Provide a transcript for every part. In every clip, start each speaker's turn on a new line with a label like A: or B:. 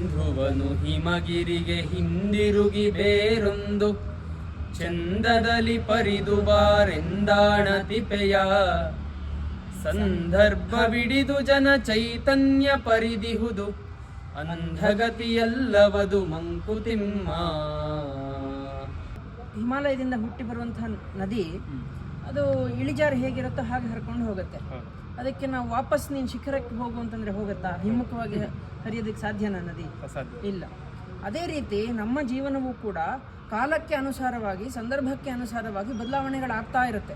A: ಸಿಂಧುವನು ಹಿಮಗಿರಿಗೆ ಹಿಂದಿರುಗಿ ಬೇರೊಂದು ಚಂದದಲ್ಲಿ ಪರಿದು ಬಾರೆಂದಾಣತಿಪೆಯ ಸಂದರ್ಭವಿಡಿದು ಜನ ಚೈತನ್ಯ ಪರಿದಿಹುದು ಅಂಧಗತಿಯಲ್ಲವದು ಮಂಕುತಿಮ್ಮ.
B: ಹಿಮಾಲಯದಿಂದ ಹುಟ್ಟಿ ಬರುವಂತಹ ನದಿ ಅದು ಇಳಿಜಾರು ಹೇಗಿರುತ್ತೋ ಹಾಗೆ ಹರ್ಕೊಂಡು ಹೋಗುತ್ತೆ. ಅದಕ್ಕೆ ನಾವು ವಾಪಸ್ ನೀನು ಶಿಖರಕ್ಕೆ ಹೋಗು ಅಂತಂದ್ರೆ ಹೋಗುತ್ತಾ? ಹಿಮ್ಮುಖವಾಗಿ ಹರಿಯೋದಕ್ಕೆ ಸಾಧ್ಯನಾ ನದಿ? ಇಲ್ಲ. ಅದೇ ರೀತಿ ನಮ್ಮ ಜೀವನವೂ ಕೂಡ ಕಾಲಕ್ಕೆ ಅನುಸಾರವಾಗಿ, ಸಂದರ್ಭಕ್ಕೆ ಅನುಸಾರವಾಗಿ ಬದಲಾವಣೆಗಳಾಗ್ತಾ ಇರುತ್ತೆ.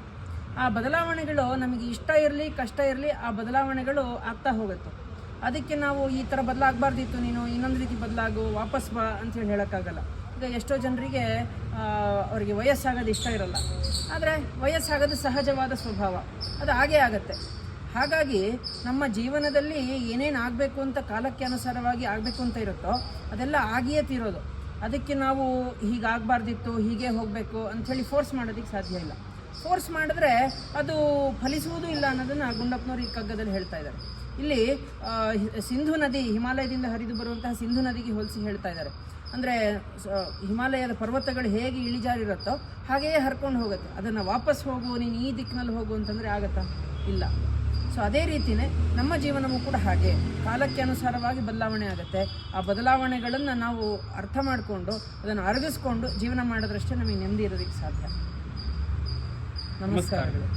B: ಆ ಬದಲಾವಣೆಗಳು ನಮಗೆ ಇಷ್ಟ ಇರಲಿ ಕಷ್ಟ ಇರಲಿ, ಆ ಬದಲಾವಣೆಗಳು ಆಗ್ತಾ ಹೋಗುತ್ತೆ. ಅದಕ್ಕೆ ನಾವು ಈ ಥರ ಬದಲಾಗಬಾರ್ದಿತ್ತು, ನೀನು ಇನ್ನೊಂದು ರೀತಿ ಬದಲಾಗು, ವಾಪಸ್ ಬಾ ಅಂತೇಳಿ ಹೇಳೋಕ್ಕಾಗಲ್ಲ. ಈಗ ಎಷ್ಟೋ ಜನರಿಗೆ ಅವರಿಗೆ ವಯಸ್ಸಾಗೋದು ಇಷ್ಟ ಇರಲ್ಲ, ಆದರೆ ವಯಸ್ಸಾಗೋದು ಸಹಜವಾದ ಸ್ವಭಾವ, ಅದು ಹಾಗೇ ಆಗುತ್ತೆ. ಹಾಗಾಗಿ ನಮ್ಮ ಜೀವನದಲ್ಲಿ ಏನೇನು ಆಗಬೇಕು ಅಂತ ಕಾಲಕ್ಕೆ ಅನುಸಾರವಾಗಿ ಆಗಬೇಕು ಅಂತ ಇರುತ್ತೋ ಅದೆಲ್ಲ ಆಗಿಯೇ ತೀರೋದು. ಅದಕ್ಕೆ ನಾವು ಹೀಗಾಗಬಾರ್ದಿತ್ತು, ಹೀಗೆ ಹೋಗಬೇಕು ಅಂಥೇಳಿ ಫೋರ್ಸ್ ಮಾಡೋದಕ್ಕೆ ಸಾಧ್ಯ ಇಲ್ಲ. ಫೋರ್ಸ್ ಮಾಡಿದ್ರೆ ಅದು ಫಲಿಸುವುದೂ ಇಲ್ಲ ಅನ್ನೋದನ್ನು ಗುಂಡಪ್ಪನವರು ಈ ಕಗ್ಗದಲ್ಲಿ ಹೇಳ್ತಾ ಇದ್ದಾರೆ. ಇಲ್ಲಿ ಸಿಂಧು ನದಿ, ಹಿಮಾಲಯದಿಂದ ಹರಿದು ಬರುವಂತಹ ಸಿಂಧು ನದಿಗೆ ಹೋಲಿಸಿ ಹೇಳ್ತಾ ಇದ್ದಾರೆ. ಅಂದರೆ ಹಿಮಾಲಯದ ಪರ್ವತಗಳು ಹೇಗೆ ಇಳಿಜಾರಿರುತ್ತೋ ಹಾಗೆಯೇ ಹರ್ಕೊಂಡು ಹೋಗುತ್ತೆ. ಅದನ್ನು ವಾಪಸ್ ಹೋಗು, ನೀನು ಈ ದಿಕ್ಕಿನಲ್ಲಿ ಹೋಗು ಅಂತಂದರೆ ಆಗತ್ತಾ? ಇಲ್ಲ. ಸೊ ಅದೇ ರೀತಿಯೇ ನಮ್ಮ ಜೀವನವೂ ಕೂಡ ಹಾಗೆ ಕಾಲಕ್ಕೆ ಅನುಸಾರವಾಗಿ ಬದಲಾವಣೆ ಆಗುತ್ತೆ. ಆ ಬದಲಾವಣೆಗಳನ್ನು ನಾವು ಅರ್ಥ ಮಾಡಿಕೊಂಡು ಅದನ್ನು ಅರಗಿಸ್ಕೊಂಡು ಜೀವನ ಮಾಡಿದ್ರಷ್ಟೇ ನಮಗೆ ನೆಮ್ಮದಿ ಇರೋದಕ್ಕೆ ಸಾಧ್ಯ. ನಮಸ್ಕಾರಗಳು.